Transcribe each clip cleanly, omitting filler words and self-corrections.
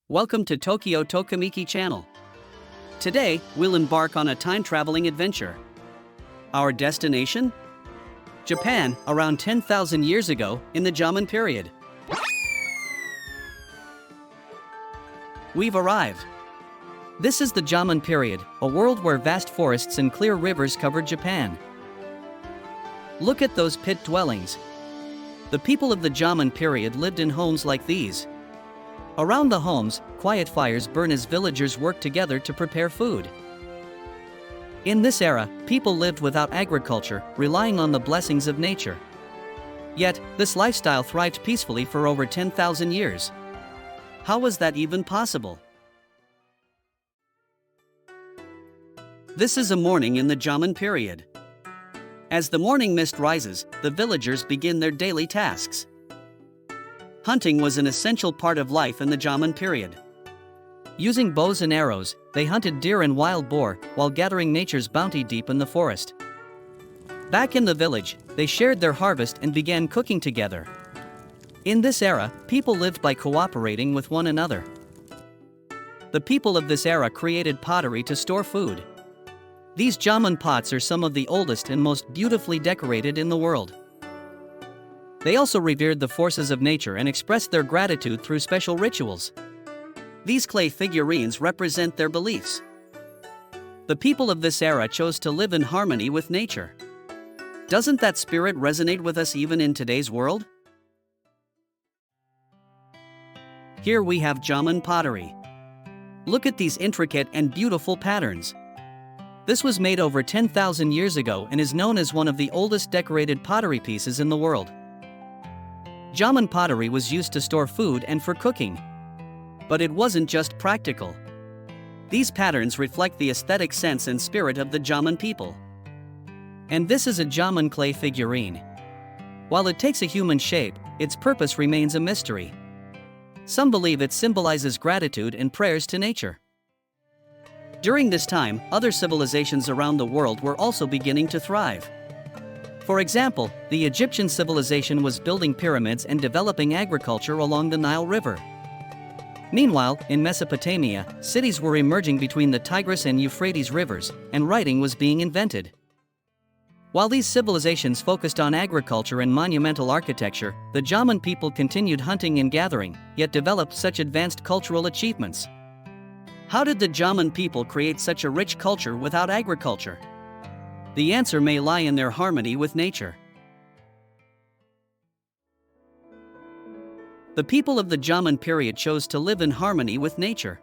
Welcome to Tokyo Tokimeki channel. Today, we'll embark on a time-traveling adventure. Our destination? Japan, around 10,000 years ago, in the Jomon period. We've arrived. This is the Jomon period, a world where vast forests and clear rivers covered Japan. Look at those pit dwellings. The people of the Jomon period lived in homes like these. Around the homes, quiet fires burn as villagers work together to prepare food. In this era, people lived without agriculture, relying on the blessings of nature. Yet, this lifestyle thrived peacefully for over 10,000 years. How was that even possible? This is a morning in the Jomon period. As the morning mist rises, the villagers begin their daily tasks. Hunting was an essential part of life in the Jomon period. Using bows and arrows, they hunted deer and wild boar, while gathering nature's bounty deep in the forest. Back in the village, they shared their harvest and began cooking together. In this era, people lived by cooperating with one another. The people of this era created pottery to store food. These Jomon pots are some of the oldest and most beautifully decorated in the world. They also revered the forces of nature and expressed their gratitude through special rituals. These clay figurines represent their beliefs. The people of this era chose to live in harmony with nature. Doesn't that spirit resonate with us even in today's world? Here we have Jomon pottery. Look at these intricate and beautiful patterns. This was made over 10,000 years ago and is known as one of the oldest decorated pottery pieces in the world. Jomon pottery was used to store food and for cooking. But it wasn't just practical. These patterns reflect the aesthetic sense and spirit of the Jomon people. And this is a Jomon clay figurine. While it takes a human shape, its purpose remains a mystery. Some believe it symbolizes gratitude and prayers to nature. During this time, other civilizations around the world were also beginning to thrive. For example, the Egyptian civilization was building pyramids and developing agriculture along the Nile River. Meanwhile, in Mesopotamia, cities were emerging between the Tigris and Euphrates rivers, and writing was being invented. While these civilizations focused on agriculture and monumental architecture, the Jomon people continued hunting and gathering, yet developed such advanced cultural achievements. How did the Jomon people create such a rich culture without agriculture? The answer may lie in their harmony with nature. The people of the Jomon period chose to live in harmony with nature.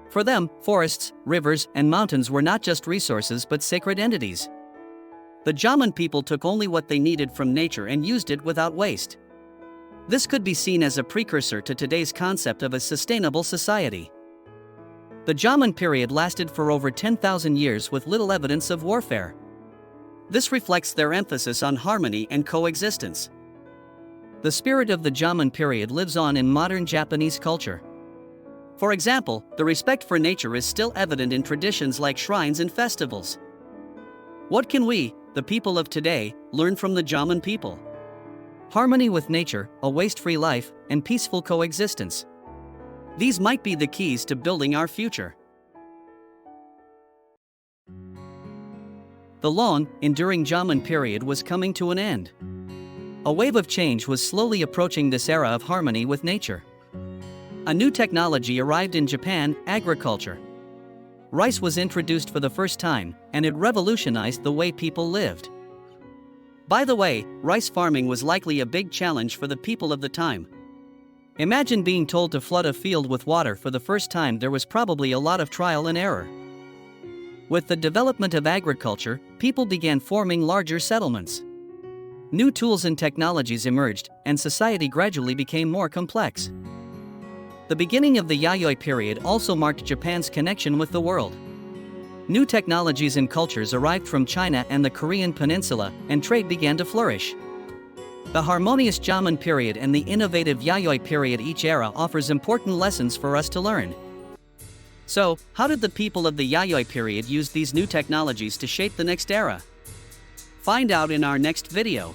For them, forests, rivers, and mountains were not just resources but sacred entities. The Jomon people took only what they needed from nature and used it without waste. This could be seen as a precursor to today's concept of a sustainable society. The Jomon period lasted for over 10,000 years with little evidence of warfare. This reflects their emphasis on harmony and coexistence. The spirit of the Jomon period lives on in modern Japanese culture. For example, the respect for nature is still evident in traditions like shrines and festivals. What can we, the people of today, learn from the Jomon people? Harmony with nature, a waste-free life, and peaceful coexistence. These might be the keys to building our future. The long, enduring Jomon period was coming to an end. A wave of change was slowly approaching this era of harmony with nature. A new technology arrived in Japan: agriculture. Rice was introduced for the first time, and it revolutionized the way people lived. By the way, rice farming was likely a big challenge for the people of the time. Imagine being told to flood a field with water for the first time. There was probably a lot of trial and error. With the development of agriculture, people began forming larger settlements. New tools and technologies emerged, and society gradually became more complex. The beginning of the Yayoi period also marked Japan's connection with the world. New technologies and cultures arrived from China and the Korean peninsula, and trade began to flourish. The harmonious Jomon period and the innovative Yayoi period, each era offers important lessons for us to learn. So, how did the people of the Yayoi period use these new technologies to shape the next era? Find out in our next video.